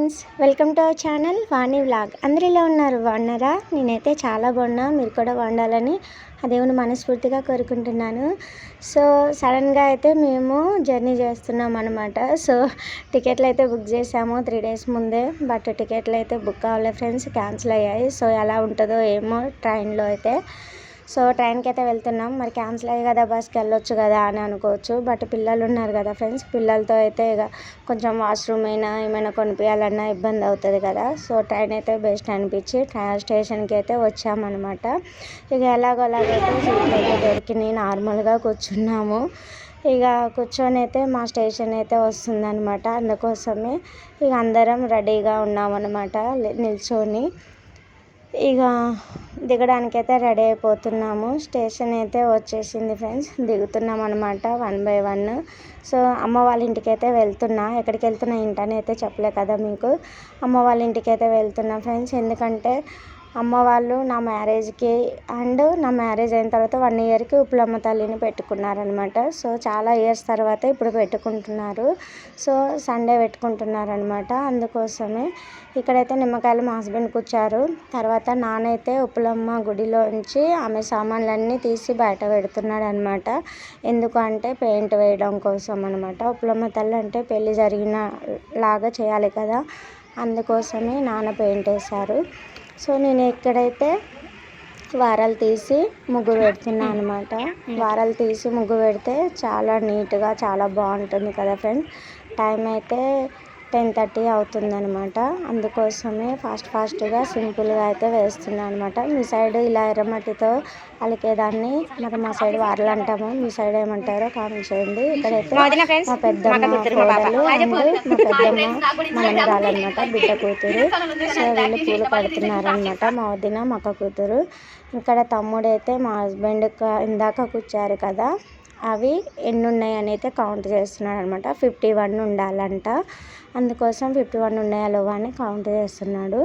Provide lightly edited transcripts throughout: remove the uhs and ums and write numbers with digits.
Friends, welcome to our channel Vani vlog. అందరూ ఎలా ఉన్నారు? బాగున్నారా? నేనైతే చాలా బాగున్నా. మీరు కూడా బాగుండాలని ఆ దేవుని మనస్ఫూర్తిగా కోరుకుంటున్నాను. సో సడన్గా అయితే మేము జర్నీ చేస్తున్నాం అనమాట. సో టికెట్లు అయితే బుక్ చేసాము 3 days ముందే. బట్ టికెట్లు అయితే బుక్ అవ్వలేదు ఫ్రెండ్స్, క్యాన్సిల్ అయ్యాయి. సో ఎలా ఉంటుందో ఏమో ట్రైన్లో అయితే. సో ట్రైన్కి అయితే వెళ్తున్నాం. మరి క్యాన్సిల్ అయ్యి కదా బస్కి వెళ్ళొచ్చు కదా అని అనుకోవచ్చు. బట్ పిల్లలు ఉన్నారు కదా ఫ్రెండ్స్, పిల్లలతో అయితే ఇక కొంచెం వాష్రూమ్ అయినా ఏమైనా కొనిపించాలన్నా ఇబ్బంది అవుతుంది కదా. సో ట్రైన్ అయితే బెస్ట్ అనిపించి స్టేషన్కి అయితే వచ్చామన్నమాట. ఇక ఎలాగోలాగైతే సీట్లు అయితే దొరికినాయి, నార్మల్గా కూర్చున్నాము. ఇక కూర్చొని అయితే మా స్టేషన్ అయితే వస్తుందన్నమాట. అందుకోసమే ఇక అందరం రెడీగా ఉన్నామన్నమాట నిల్చొని. ఇక దిగడానికైతే రెడీ అయిపోతున్నాము. స్టేషన్ అయితే వచ్చేసింది ఫ్రెండ్స్, దిగుతున్నాం అనమాట 1 by 1. సో అమ్మ వాళ్ళ ఇంటికి అయితే వెళ్తున్నా. ఎక్కడికి వెళ్తున్నా ఏంటని అయితే చెప్పలే కదా మీకు. అమ్మ వాళ్ళ ఇంటికి అయితే వెళ్తున్నా ఫ్రెండ్స్. ఎందుకంటే అమ్మ వాళ్ళు నా మ్యారేజ్కి అండ్ నా మ్యారేజ్ అయిన తర్వాత 1 yearకి ఉప్పులమ్మ తల్లిని పెట్టుకున్నారనమాట. సో చాలా ఇయర్స్ తర్వాత ఇప్పుడు పెట్టుకుంటున్నారు. సో సండే పెట్టుకుంటున్నారనమాట. అందుకోసమే ఇక్కడైతే నిమ్మకాయలు మా హస్బెండ్ కూర్చారు. తర్వాత నానైతే ఉప్పులమ్మ గుడిలోంచి ఆమె సామాన్లన్నీ తీసి బయట పెడుతున్నాడు అనమాట. ఎందుకంటే పెయింట్ వేయడం కోసం అనమాట. ఉప్పులమ్మ తల్లి అంటే పెళ్ళి జరిగిన లాగా చేయాలి కదా, అందుకోసమే నాన్న పెయింట్ వేశారు. సో నేను ఇక్కడైతే వారాలు తీసి ముగ్గు పెడుతున్నా అనమాట. వారాలు తీసి ముగ్గు పెడితే చాలా నీట్గా చాలా బాగుంటుంది కదా ఫ్రెండ్స్. టైం అయితే 10:30 అవుతుందనమాట. అందుకోసమే ఫాస్ట్గా సింపుల్గా అయితే వేస్తున్నాను అనమాట. మీ సైడ్ ఇలా ఎర్రమట్టితో అలికేదాన్ని మరి మా సైడ్ వారలు అంటాము, మీ సైడ్ ఏమంటారో కామెంట్ చేయండి. ఇక్కడైతే మా పెద్దమ్మ కోడలు అండ్ మా పెద్దమ్మ మనమరాలన్నమాట, బిడ్డ కూతురు. సో వీళ్ళు పూలు కడుతున్నారనమాట, మా వదిన మక్క కూతురు. ఇక్కడ తమ్ముడైతే మా హస్బెండ్ ఇందాక కూర్చారు కదా, అవి ఎన్ని ఉన్నాయని అయితే కౌంట్ చేస్తున్నాడు అనమాట. 51 ఉండాలంట. అందుకోసం 51 ఉన్నాయా లేవా అని కౌంట్ చేస్తున్నాడు.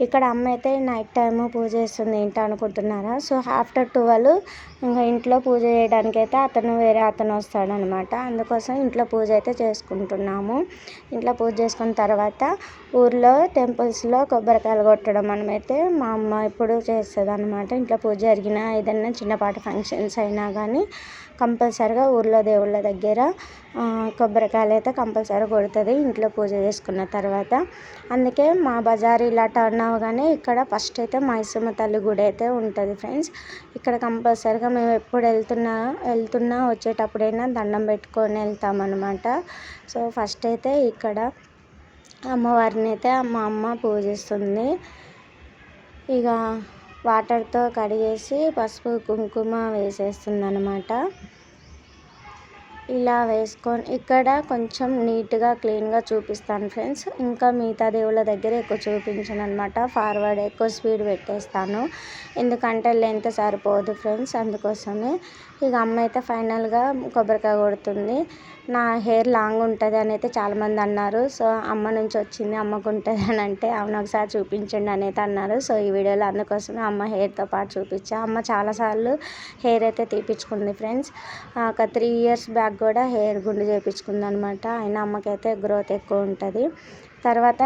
ఇక్కడ అమ్మ అయితే నైట్ టైం పూజ చేస్తుంది ఏంటో అనుకుంటున్నారా. సో ఆఫ్టర్ 12 ఇంకా ఇంట్లో పూజ చేయడానికి అయితే వేరే అతను వస్తాడనమాట. అందుకోసం ఇంట్లో పూజ అయితే చేసుకుంటున్నాము. ఇంట్లో పూజ చేసుకున్న తర్వాత ఊర్లో టెంపుల్స్లో కొబ్బరికాయలు కొట్టడం మనమైతే మా అమ్మ ఇప్పుడు చేస్తుంది అనమాట. ఇంట్లో పూజ జరిగినా ఏదైనా చిన్నపాటి ఫంక్షన్స్ అయినా కానీ కంపల్సరిగా ఊర్లో దేవుళ్ళ దగ్గర కొబ్బరికాయలు అయితే కంపల్సరీ కొడుతుంది ఇంట్లో పూజ చేసుకున్న తర్వాత. అందుకే మా బజార్ ఇలా టర్న్ అవగానే ఇక్కడ ఫస్ట్ అయితే మైసమ్మ తల్లి గుడి అయితే ఉంటుంది ఫ్రెండ్స్. ఇక్కడ కంపల్సరీగా మేము ఎప్పుడు వెళ్తున్నా వచ్చేటప్పుడైనా దండం పెట్టుకొని వెళ్తామన్నమాట. సో ఫస్ట్ అయితే ఇక్కడ అమ్మవారిని అయితే మా అమ్మ పూజిస్తుంది. ఇక వాటర్తో కడిగేసి పసుపు కుంకుమ వేసేస్తుంది అనమాట. ఇలా వేసుకొని ఇక్కడ కొంచెం నీట్గా క్లీన్గా చూపిస్తాను ఫ్రెండ్స్. ఇంకా మిగతా దేవుళ్ళ దగ్గర ఎక్కువ చూపించను అనమాట. ఫార్వర్డ్ ఎక్కువ స్పీడ్ పెట్టేస్తాను, ఎందుకంటే లెంత్ సరిపోదు ఫ్రెండ్స్. అందుకోసమే ఇక అమ్మ అయితే ఫైనల్గా కొబ్బరికాయ కొడుతుంది. నా హెయిర్ లాంగ్ ఉంటుంది అని అయితే చాలామంది అన్నారు. సో అమ్మ నుంచి వచ్చింది, అమ్మకు ఉంటుంది అని అంటే అవును ఒకసారి చూపించండి అని అయితే అన్నారు. సో ఈ వీడియోలో అందుకోసమే అమ్మ హెయిర్తో పాటు చూపించా. అమ్మ చాలాసార్లు హెయిర్ అయితే తీపించుకుంది ఫ్రెండ్స్. ఒక 3 years బ్యాక్ కూడా హెయిర్ గుండు చేయించుకుంది అనమాట. అయినా అమ్మకైతే గ్రోత్ ఎక్కువ ఉంటుంది. తర్వాత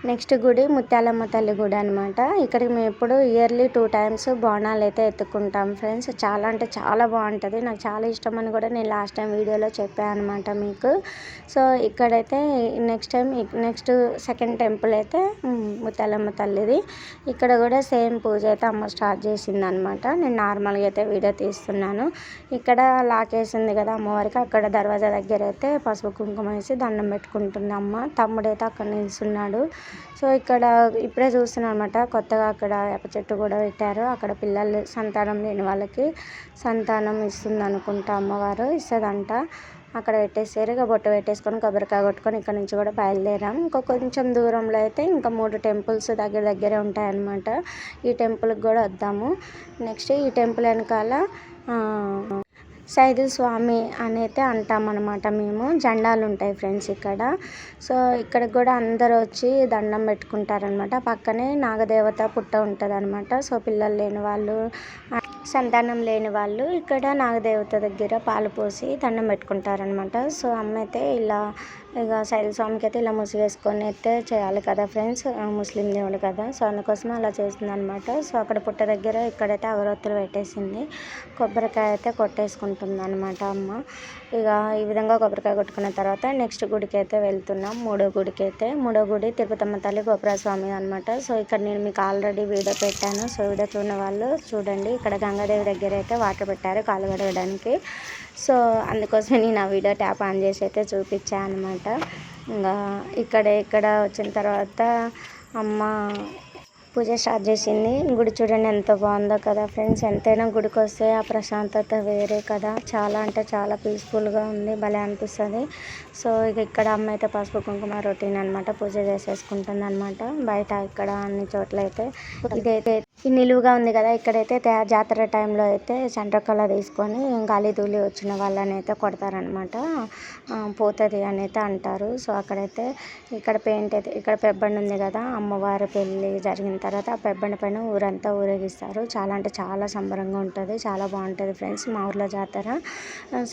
నెక్స్ట్ గుడి ముత్యాలమ్మ తల్లి గుడి అనమాట. ఇక్కడికి మేము ఎప్పుడు ఇయర్లీ 2 times బోనాలు అయితే ఎత్తుకుంటాం ఫ్రెండ్స్. చాలా అంటే చాలా బాగుంటుంది, నాకు చాలా ఇష్టం అని కూడా నేను లాస్ట్ టైం వీడియోలో చెప్పాను అనమాట మీకు. సో ఇక్కడైతే నెక్స్ట్ సెకండ్ టెంపుల్ అయితే ముత్యాలమ్మ తల్లిది. ఇక్కడ కూడా సేమ్ పూజ అయితే అమ్మ స్టార్ట్ చేసింది అనమాట. నేను నార్మల్గా అయితే వీడియో తీస్తున్నాను. ఇక్కడ లాకేసింది కదా అమ్మవారికి, అక్కడ దర్వాజా దగ్గర అయితే పసుపు కుంకుమ వేసి దండం పెట్టుకుంటుంది అమ్మ. తమ్ముడైతే అక్కడ నిల్చున్నాడు. సో ఇక్కడ ఇప్పుడే చూస్తున్నాను అనమాట, కొత్తగా అక్కడ వేప చెట్టు కూడా పెట్టారు. అక్కడ పిల్లలు సంతానం లేని వాళ్ళకి సంతానం ఇస్తుంది అనుకుంటా, అమ్మవారు ఇస్తుందంట. అక్కడ పెట్టేసారు. ఇక బొట్టు పెట్టేసుకొని కొబ్బరికాయ కొట్టుకొని ఇక్కడ నుంచి కూడా బయలుదేరాం. కొంచెం దూరంలో అయితే ఇంకా 3 temples దగ్గరే ఉంటాయన్నమాట. ఈ టెంపుల్కి కూడా వద్దాము. నెక్స్ట్ ఈ టెంపుల్ వెనకాల సైదుల స్వామి అని అయితే అంటామన్నమాట మేము. జెండాలు ఉంటాయి ఫ్రెండ్స్ ఇక్కడ. సో ఇక్కడికి కూడా అందరూ వచ్చి దండం పెట్టుకుంటారనమాట. పక్కనే నాగదేవత పుట్ట ఉంటుంది అనమాట. సో పిల్లలు లేని వాళ్ళు సంతానం లేని వాళ్ళు ఇక్కడ నాగదేవత దగ్గర పాలు పోసి దండం పెట్టుకుంటారనమాట. సో అమ్మ అయితే ఇలా ఇక శైల స్వామికి అయితే ఇలా ముసుగేసుకొని అయితే చేయాలి కదా ఫ్రెండ్స్, ముస్లిం దేవుడు కదా. సో అందుకోసం అలా చేస్తుందనమాట. సో అక్కడ పుట్ట దగ్గర ఇక్కడైతే అగరొత్తులు పెట్టేసింది, కొబ్బరికాయ అయితే కొట్టేసుకుంటుంది అనమాట అమ్మ. ఇక ఈ విధంగా కొబ్బరికాయ కొట్టుకున్న తర్వాత నెక్స్ట్ గుడికి అయితే వెళ్తున్నాం. మూడో గుడి తిరుపతమ్మ తల్లి గోపుర స్వామి అనమాట. సో ఇక్కడ నేను మీకు ఆల్రెడీ వీడియో పెట్టాను. సో వీడియో చూడని వాళ్ళు చూడండి. ఇక్కడ గంగాదేవి దగ్గర అయితే వాటర్ పెట్టారు కాలు కడగడానికి. సో అందుకోసమే నేను ఆ వీడియో ట్యాప్ ఆన్ చేసి అయితే చూపించాను అనమాట. ఇంకా ఇక్కడ వచ్చిన తర్వాత అమ్మ పూజ స్టార్ట్ చేసింది. గుడి చూడండి ఎంత బాగుందో కదా ఫ్రెండ్స్. ఎంతైనా గుడికి వస్తే ఆ ప్రశాంతత వేరే కదా, చాలా అంటే చాలా పీస్ఫుల్గా ఉంది, భలే అనిపిస్తుంది. సో ఇక్కడ అమ్మ అయితే పసుపు కుంకుమ రొటీన్ అనమాట, పూజ చేసేసుకుంటుంది అనమాట. బయట ఇక్కడ అన్ని చోట్ల అయితే ఇదైతే నిలువుగా ఉంది కదా, ఇక్కడైతే జాతర టైంలో అయితే చంద్రకళ తీసుకొని గాలి ధూళి వచ్చిన వాళ్ళని అయితే కొడతారనమాట, పోతుంది అని అయితే అంటారు. సో అక్కడైతే ఇక్కడ పెయింట్ అయితే ఇక్కడ పెబ్బండి ఉంది కదా, అమ్మవారి పెళ్ళి జరిగిన తర్వాత ఆ పెబ్బండి పైన ఊరంతా ఊరేగిస్తారు. చాలా అంటే చాలా సంబరంగా ఉంటుంది, చాలా బాగుంటుంది ఫ్రెండ్స్ మా ఊర్లో జాతర.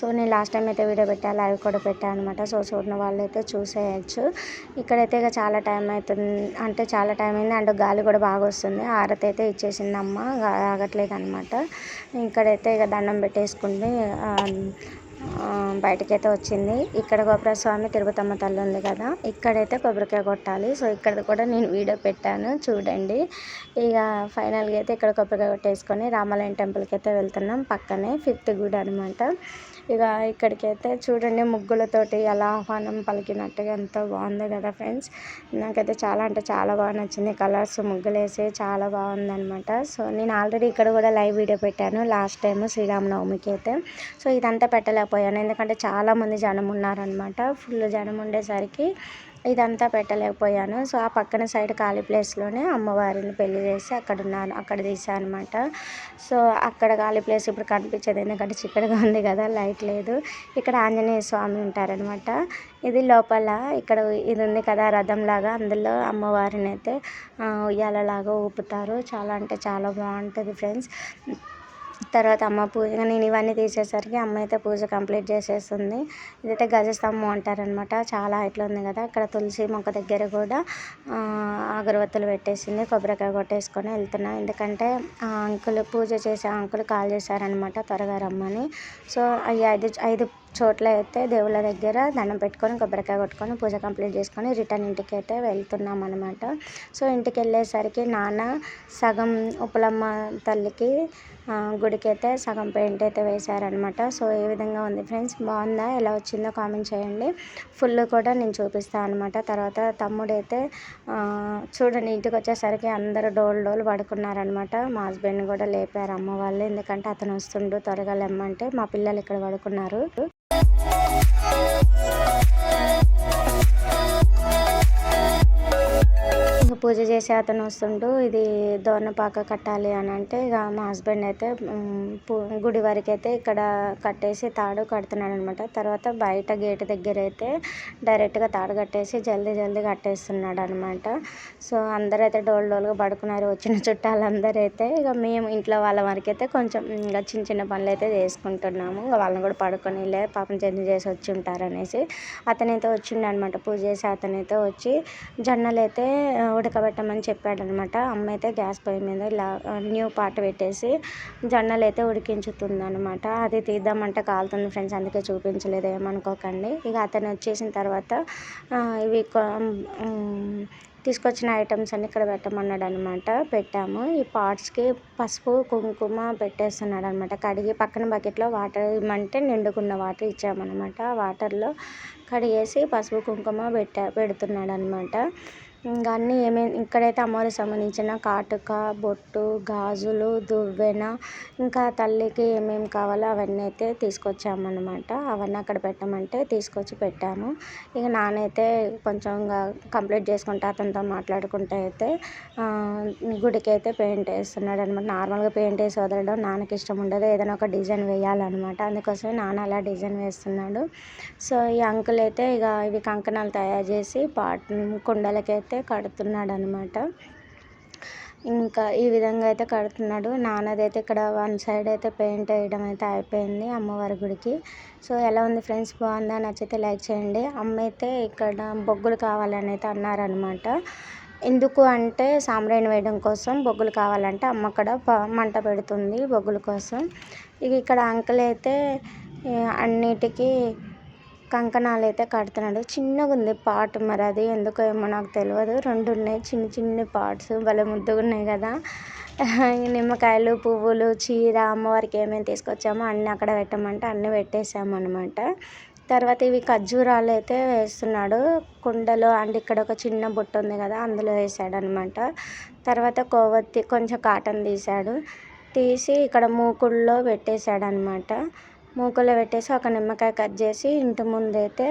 సో నేను లాస్ట్ టైం అయితే వీడియో పెట్టా, లైవ్ కూడా పెట్టాను అనమాట. సో చూడని వాళ్ళు అయితే చూసేయచ్చు. ఇక్కడైతే ఇక చాలా టైం అవుతుంది, అంటే చాలా టైం అయింది, అండ్ గాలి కూడా బాగా వస్తుంది. ఆరతి అయితే ఇచ్చేసింది అమ్మ, ఆగట్లేదు అనమాట. ఇక్కడైతే ఇక దండం పెట్టేసుకుంది బయటకైతే వచ్చింది. ఇక్కడ గోపుర స్వామి తిరుపతమ్మ తల్లి ఉంది కదా, ఇక్కడైతే కొబ్బరికాయ కొట్టాలి. సో ఇక్కడ కూడా నేను వీడియో పెట్టాను చూడండి. ఇక ఫైనల్గా అయితే ఇక్కడ కొబ్బరికాయ కొట్టేసుకొని రామాలయం టెంపుల్కి అయితే వెళ్తున్నాం. పక్కనే 5th గుడి అనమాట. ఇక ఇక్కడికైతే చూడండి ముగ్గులతోటి అలా ఆహ్వానం పలికినట్టుగా ఎంతో బాగుంది కదా ఫ్రెండ్స్. నాకైతే చాలా అంటే చాలా బాగా నచ్చింది, కలర్స్ ముగ్గులు వేసి చాలా బాగుందనమాట. సో నేను ఆల్రెడీ ఇక్కడ కూడా లైవ్ వీడియో పెట్టాను లాస్ట్ టైం శ్రీరామనవమికి అయితే. సో ఇదంతా పెట్టలేకపోయాను ఎందుకంటే చాలామంది జనం ఉన్నారనమాట. ఫుల్ జనం ఉండేసరికి ఇదంతా పెట్టలేకపోయాను. సో ఆ పక్కన సైడ్ ఖాళీ ప్లేస్లోనే అమ్మవారిని పెళ్లి చేసి అక్కడ తీసాను అనమాట. సో అక్కడ ఖాళీ ప్లేస్ ఇప్పుడు కనిపించదు ఎందుకంటే చిక్కడగా ఉంది కదా, లైట్ లేదు. ఇక్కడ ఆంజనేయ స్వామి ఉంటారనమాట. ఇది లోపల ఇక్కడ ఇది ఉంది కదా రథంలాగా, అందులో అమ్మవారిని అయితే ఉయ్యాలలాగా ఊపుతారు. చాలా అంటే చాలా బాగుంటుంది ఫ్రెండ్స్. తర్వాత అమ్మ పూజ నేను ఇవన్నీ తీసేసరికి అమ్మ అయితే పూజ కంప్లీట్ చేసేస్తుంది. ఇదైతే గజస్తంభం అంటారనమాట, చాలా హైట్లో ఉంది కదా. అక్కడ తులసి మొక్క దగ్గర కూడా అగరవత్తులు పెట్టేసింది, కొబ్బరికాయ కొట్టేసుకొని వెళ్తున్నా. ఎందుకంటే అంకుల్ పూజ చేసే అంకుల్ కాల్ చేశారనమాట త్వరగా రమ్మని. సో ఈ 5 చోట్ల అయితే దేవుళ్ళ దగ్గర దండం పెట్టుకొని కొబ్బరికాయ కొట్టుకొని పూజ కంప్లీట్ చేసుకొని రిటర్న్ ఇంటికి అయితే వెళ్తున్నాం అనమాట. సో ఇంటికి వెళ్ళేసరికి నాన్న సగం ఉప్పలమ్మ తల్లికి గుడికి అయితే సగం పెయింట్ అయితే వేశారనమాట. సో ఏ విధంగా ఉంది ఫ్రెండ్స్, బాగుందా, ఎలా వచ్చిందో కామెంట్ చేయండి. ఫుల్ కూడా నేను చూపిస్తాను అనమాట. తర్వాత తమ్ముడైతే చూడండి ఇంటికి వచ్చేసరికి అందరూ డోలు పడుకున్నారనమాట. మా హస్బెండ్ కూడా లేపారు అమ్మ వాళ్ళు, ఎందుకంటే అతను వస్తుండు త్వరగా లెమ్మంటే. మా పిల్లలు ఇక్కడ పడుకున్నారు. ఇంకా పూజ చేసి అతను వస్తుంటూ ఇది దోర్నపాక కట్టాలి అని అంటే ఇక మా హస్బెండ్ అయితే గుడి వరకు అయితే ఇక్కడ కట్టేసి తాడు కడుతున్నాడు అనమాట. తర్వాత బయట గేట్ దగ్గర అయితే డైరెక్ట్గా తాడు కట్టేసి జల్దీ కట్టేస్తున్నాడు అనమాట. సో అందరైతే డోలుగా పడుకున్నారు, వచ్చిన చుట్టాలందరూ అయితే. ఇక మేము ఇంట్లో వాళ్ళ వరకు అయితే కొంచెం ఇంకా చిన్న పనులు అయితే చేసుకుంటున్నాము. ఇక వాళ్ళని కూడా పడుకొని పాపం జర్నీ చేసి వచ్చి ఉంటారనేసి అతనైతే వచ్చిండు అనమాట. పూజ చేసి అతనైతే వచ్చి జొన్నలు అయితే ఉడకబెట్టమని చెప్పాడనమాట. అమ్మ అయితే గ్యాస్ పొయ్యి మీద ఇలా న్యూ పాట పెట్టేసి జొన్నలు అయితే ఉడికించుతుంది అనమాట. అది తీద్దామంటే కాలుతుంది ఫ్రెండ్స్, అందుకే చూపించలేదు, ఏమనుకోకండి. ఇక అతను వచ్చేసిన తర్వాత ఇవి తీసుకొచ్చిన ఐటమ్స్ అన్ని ఇక్కడ పెట్టమన్నాడు అనమాట. పెట్టాము. ఈ పాట్స్కి పసుపు కుంకుమ పెట్టేస్తున్నాడు అనమాట. కడిగి పక్కన బకెట్లో వాటర్ ఇవ్వమంటే నిండుకున్న వాటర్ ఇచ్చామన్నమాట. వాటర్లో కడిగేసి పసుపు కుంకుమ పెడుతున్నాడు అనమాట. ఇంకా అన్నీ ఇక్కడైతే అమ్మవారికి సంబంధించిన కాటుక, బొట్టు, గాజులు, దువ్వెన, ఇంకా తల్లికి ఏమేమి కావాలో అవన్నీ అయితే తీసుకొచ్చామన్నమాట. అవన్నీ అక్కడ పెట్టమంటే తీసుకొచ్చి పెట్టాము. ఇక నానైతే కొంచెం కంప్లీట్ చేసుకుంటా అతనితో మాట్లాడుకుంటూ అయితే గుడికి అయితే పెయింట్ వేస్తున్నాడు అనమాట. నార్మల్గా పెయింట్ వేసి వదలడం నాన్నకి ఇష్టం ఉండదు, ఏదైనా ఒక డిజైన్ వేయాలన్నమాట. అందుకోసమే నాన్న అలా డిజైన్ వేస్తున్నాడు. సో ఈ అంకుల్ అయితే ఇక ఇవి కంకణాలు తయారు చేసి కుండలకైతే కడుతున్నాడు అనమాట. ఇంకా ఈ విధంగా అయితే కడుతున్నాడు. నాన్నదైతే ఇక్కడ వన్ సైడ్ అయితే పెయింట్ వేయడం అయితే అయిపోయింది అమ్మవారి గుడికి. సో ఎలా ఉంది ఫ్రెండ్స్, బాగుందా? నచ్చితే లైక్ చేయండి. అమ్మ అయితే ఇక్కడ బొగ్గులు కావాలని అయితే అన్నారనమాట. ఎందుకు అంటే సాంబ్రాణి వేయడం కోసం బొగ్గులు కావాలంటే అమ్మ అక్కడ మంట పెడుతుంది బొగ్గుల కోసం. ఇక ఇక్కడ అంకుల్ అయితే అన్నిటికీ కంకణాలు అయితే కడుతున్నాడు. చిన్నగా ఉంది పాట్, మరి అది ఎందుకో ఏమో నాకు తెలియదు. 2 ఉన్నాయి చిన్న చిన్న పార్ట్స్, భలే ముద్దుగా ఉన్నాయి కదా. నిమ్మకాయలు, పువ్వులు, చీర, అమ్మవారికి ఏమేమి తీసుకొచ్చామో అన్నీ అక్కడ పెట్టమంటే అన్నీ పెట్టేసాము అనమాట. తర్వాత ఇవి ఖర్జూరాలు అయితే వేస్తున్నాడు కుండలో. అండ్ ఇక్కడ ఒక చిన్న బుట్ట ఉంది కదా, అందులో వేసాడు అనమాట. తర్వాత కొవ్వొత్తి కొంచెం కాటన్ తీసి ఇక్కడ మూకుల్లో పెట్టేశాడు అనమాట. మూకుల్లో పెట్టేసి ఒక నిమ్మకాయ కట్ చేసి ఇంటి ముందైతే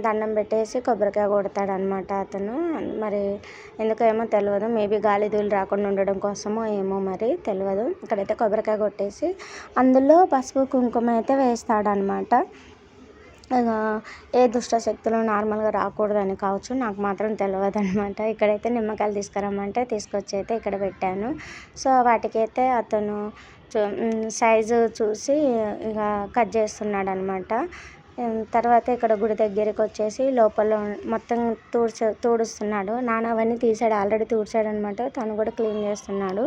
దండం పెట్టేసి కొబ్బరికాయ కొడతాడనమాట అతను. మరి ఎందుకో ఏమో తెలియదు, మేబీ గాలి ధూళి రాకుండా ఉండడం కోసమో ఏమో మరి తెలియదు. ఇక్కడైతే కొబ్బరికాయ కొట్టేసి అందులో పసుపు కుంకుమ అయితే వేస్తాడనమాట. ఏ దుష్ట శక్తులు నార్మల్గా రాకూడదని కావచ్చు, నాకు మాత్రం తెలియదు అనమాట. ఇక్కడైతే నిమ్మకాయలు తీసుకురమ్మంటే తీసుకొచ్చి అయితే ఇక్కడ పెట్టాను. సో వాటికైతే అతను సైజు చూసి ఇక కట్ చేస్తున్నాడు అనమాట. తర్వాత ఇక్కడ గుడి దగ్గరికి వచ్చేసి లోపల మొత్తం తుడుస్తున్నాడు. నాన్న అవన్నీ తీసాడు, ఆల్రెడీ తుడిచాడు అనమాట. తను కూడా క్లీన్ చేస్తున్నాడు.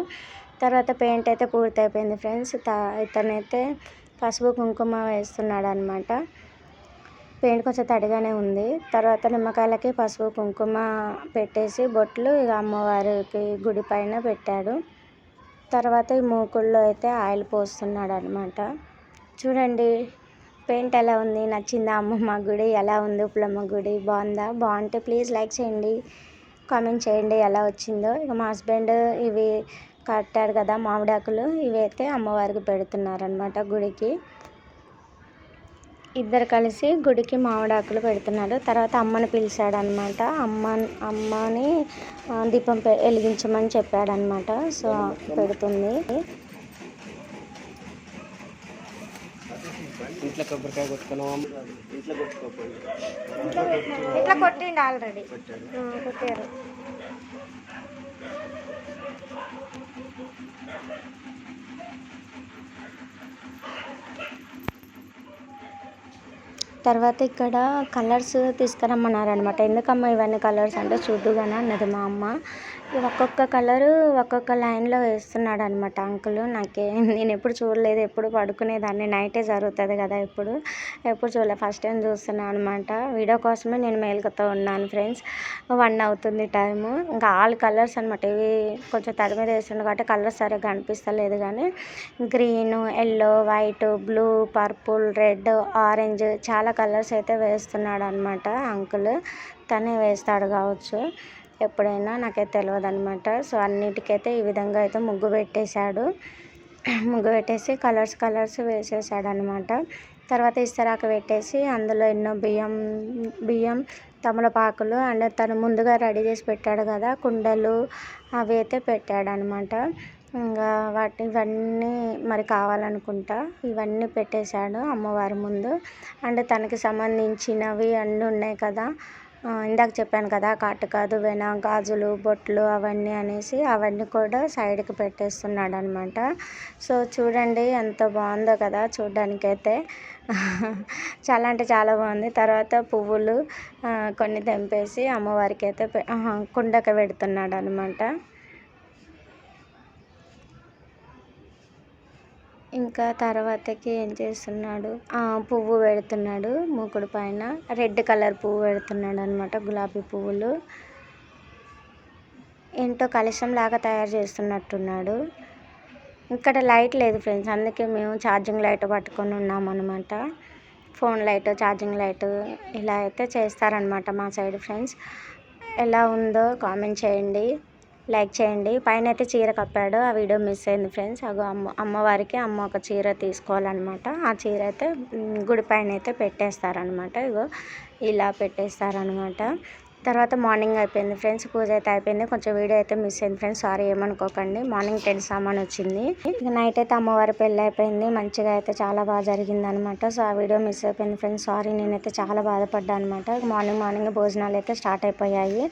తర్వాత పెయింట్ అయితే పూర్తి అయిపోయింది ఫ్రెండ్స్. ఇతనైతే పసుపు కుంకుమ వేస్తున్నాడు అనమాట. పెయింట్ కొంచెం తడిగానే ఉంది. తర్వాత నిమ్మకాయలకి పసుపు కుంకుమ పెట్టేసి బొట్లు ఇక అమ్మవారికి గుడి పైన పెట్టాడు. తర్వాత ఈ మూకుల్లో అయితే ఆయిల్ పోస్తున్నాడు అనమాట. చూడండి పెయింట్ ఎలా ఉంది, నచ్చిందా? అమ్మమ్మ గుడి ఎలా ఉంది? ఉప్పులమ్మ గుడి బాగుందా? బాగుంటే ప్లీజ్ లైక్ చేయండి, కామెంట్ చేయండి ఎలా వచ్చిందో. ఇక మా హస్బెండ్ ఇవి కట్టాడు కదా మామిడాకులు, ఇవి అయితే అమ్మవారికి పెడుతున్నారనమాట గుడికి. ఇద్దరు కలిసి గుడికి మామిడాకులు పెడుతున్నాడు. తర్వాత అమ్మని పిలిచాడు అనమాట. అమ్మని దీపం వెలిగించమని చెప్పాడనమాట. సో పెడుతుంది. ఇట్లా కొట్టిండు ఆల్రెడీ, కొట్టారు. తర్వాత ఇక్కడ కలర్స్ తీసుకురమ్మన్నారు అనమాట. ఎందుకమ్మా ఇవన్నీ కలర్స్ అంటే చూద్దుగానే అన్నది మా అమ్మ. ఒక్కొక్క కలరు ఒక్కొక్క లైన్లో వేస్తున్నాడు అనమాట అంకుల్. నేను ఎప్పుడు చూడలేదు, ఎప్పుడు పడుకునేదాన్ని, నైటే జరుగుతుంది కదా, ఎప్పుడు చూడలేదు, ఫస్ట్ టైం చూస్తున్నాను అనమాట. వీడియో కోసమే నేను మేలుకుతూ ఉన్నాను ఫ్రెండ్స్. 1 అవుతుంది టైము. ఇంకా ఆల్ కలర్స్ అనమాట. ఇవి కొంచెం తడి మీద వేస్తుండే కాబట్టి కలర్స్ సరిగ్గా అనిపిస్తలేదు, కానీ green, yellow, white, blue, purple, red, orange చాలా కలర్స్ అయితే వేస్తున్నాడు అనమాట అంకుల్. తనే వేస్తాడు కావచ్చు ఎప్పుడైనా, నాకైతే తెలియదు అనమాట. సో అన్నిటికైతే ఈ విధంగా అయితే ముగ్గు పెట్టేసి కలర్స్ వేసేసాడు అనమాట. తర్వాత ఇస్తరాకు పెట్టేసి అందులో ఎన్నో బియ్యం తమలపాకులు అండ్ తను ముందుగా రెడీ చేసి పెట్టాడు కదా కుండలు, అవి అయితే పెట్టాడు అనమాట. ఇంకా ఇవన్నీ మరి కావాలనుకుంటా ఇవన్నీ పెట్టేశాడు అమ్మవారి ముందు. అండ్ తనకి సంబంధించినవి అన్నీ ఉన్నాయి కదా, ఇందాక చెప్పాను కదా కాటుకాదు, వెన, గాజులు, బొట్లు అవన్నీ అనేసి అవన్నీ కూడా సైడ్కి పెట్టేస్తున్నాడు అనమాట. సో చూడండి ఎంత బాగుందో కదా చూడడానికైతే. చాలా అంటే చాలా బాగుంది. తర్వాత పువ్వులు కొన్ని తెంపేసి అమ్మవారికి అయితే కుండకి పెడుతున్నాడు అనమాట. ఇంకా తర్వాతకి ఏం చేస్తున్నాడు, పువ్వు పెడుతున్నాడు మూకుడు పైన. రెడ్ కలర్ పువ్వు పెడుతున్నాడు అనమాట, గులాబీ పువ్వులు. ఏంటో కలశం లాగా తయారు చేస్తున్నట్టున్నాడు. ఇక్కడ లైట్ లేదు ఫ్రెండ్స్, అందుకే మేము ఛార్జింగ్ లైట్ పట్టుకొని ఉన్నాం అనమాట. ఫోన్ లైట్, ఛార్జింగ్ లైట్ ఇలా అయితే చేస్తారనమాట మా సైడ్ ఫ్రెండ్స్. ఎలా ఉందో కామెంట్ చేయండి, లైక్ చేయండి. పైన అయితే చీర కప్పాడు, ఆ వీడియో మిస్ అయింది ఫ్రెండ్స్. అమ్మవారికి ఒక చీర తీసుకోవాలన్నమాట. ఆ చీర అయితే గుడి పైన అయితే పెట్టేస్తారనమాట. ఇలా పెట్టేస్తారనమాట. తర్వాత మార్నింగ్ అయిపోయింది ఫ్రెండ్స్, పూజ అయితే అయిపోయింది. కొంచెం వీడియో అయితే మిస్ అయింది ఫ్రెండ్స్, సారీ ఏమనుకోకండి. మార్నింగ్ 10 సామాన్ వచ్చింది. ఇక నైట్ అయితే అమ్మవారి పెళ్ళి అయిపోయింది, మంచిగా అయితే చాలా బాగా జరిగింది అనమాట. సో ఆ వీడియో మిస్ అయిపోయింది ఫ్రెండ్స్, సారీ. నేనైతే చాలా బాధపడ్డాను అనమాట. మార్నింగ్ భోజనాలు అయితే స్టార్ట్ అయిపోయాయి.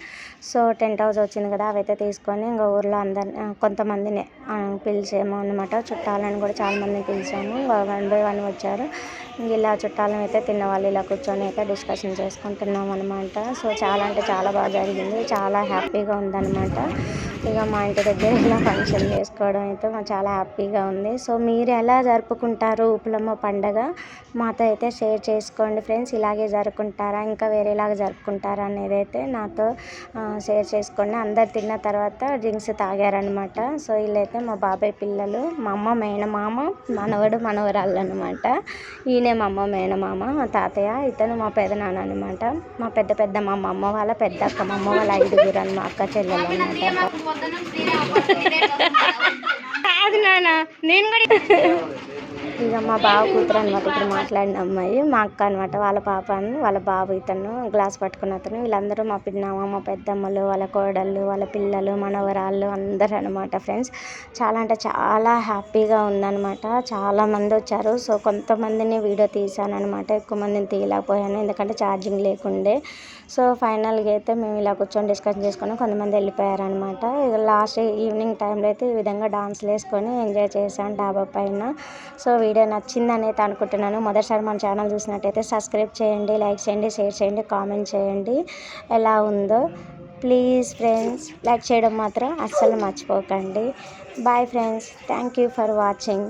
సో టెంట్ హౌస్ వచ్చింది కదా, అవైతే తీసుకొని ఇంకా ఊర్లో అందరిని కొంతమందిని పిలిచాము అనమాట. చుట్టాలని కూడా చాలా మందిని పిలిచాము. 1 by 1 వచ్చారు. ఇలా చుట్టాలను అయితే తిన్నవాళ్ళు ఇలా కూర్చొని అయితే డిస్కషన్ చేసుకుంటున్నాం అనమాట. సో చాలా అంటే చాలా బాగా జరిగింది, చాలా హ్యాపీగా ఉందన్నమాట. ఇక మా ఇంటి దగ్గర ఇలా ఫంక్షన్ చేసుకోవడం అయితే మాకు చాలా హ్యాపీగా ఉంది. సో మీరు ఎలా జరుపుకుంటారు ఉప్పులమ్మ పండగ మాతో అయితే షేర్ చేసుకోండి ఫ్రెండ్స్. ఇలాగే జరుపుకుంటారా, ఇంకా వేరేలాగా జరుపుకుంటారా అనేది అయితే నాతో షేర్ చేసుకోండి. అందరు తిన్న తర్వాత డ్రింక్స్ తాగారనమాట. సో వీళ్ళైతే మా బాబాయ్ పిల్లలు, మా అమ్మ మేనమామ, మనవడు మనవరాళ్ళు అనమాట. ఈయనే మా అమ్మ మేనమామ, మా తాతయ్య, ఇతను మా పెదనాన్న అనమాట. మా పెద్ద మా అమ్మ వాళ్ళ పెద్ద అక్క, మా అమ్మ వాళ్ళ 5 అని మా అక్క చెల్లెలు అనమాట. కాదు నాన్న, నేను కూడా ఇక మా బావ కూతురు అనమాట, ఇప్పుడు మాట్లాడిన అమ్మాయి మా అక్క అనమాట. వాళ్ళ పాప వాళ్ళ బాబు ఇతను గ్లాస్ పట్టుకున్న అతను. వీళ్ళందరూ మా పిన్నమ్మ, మా పెద్దమ్మలు, వాళ్ళ కోడళ్ళు, వాళ్ళ పిల్లలు, మనవరాళ్ళు అందరూ అనమాట ఫ్రెండ్స్. చాలా అంటే చాలా హ్యాపీగా ఉందన్నమాట. చాలామంది వచ్చారు. సో కొంతమందిని వీడియో తీసాను అనమాట, ఎక్కువ మందిని తీయలేకపోయాను ఎందుకంటే ఛార్జింగ్ లేకుండే. సో ఫైనల్గా అయితే మేము ఇలా కూర్చొని డిస్కషన్ చేసుకొని కొంతమంది వెళ్ళిపోయారనమాట. ఇక లాస్ట్ ఈవినింగ్ టైంలో అయితే ఈ విధంగా డాన్స్లు వేసుకొని ఎంజాయ్ చేశాను డాబా పైన. సో వీడియో నచ్చిందని అయితే అనుకుంటున్నాను. మొదటిసారి మన ఛానల్ చూసినట్టయితే సబ్స్క్రైబ్ చేయండి, లైక్ చేయండి, షేర్ చేయండి, కామెంట్ చేయండి ఎలా ఉందో ప్లీజ్ ఫ్రెండ్స్. లైక్ చేయడం మాత్రం అస్సలు మర్చిపోకండి. Bye friends, thank you for watching.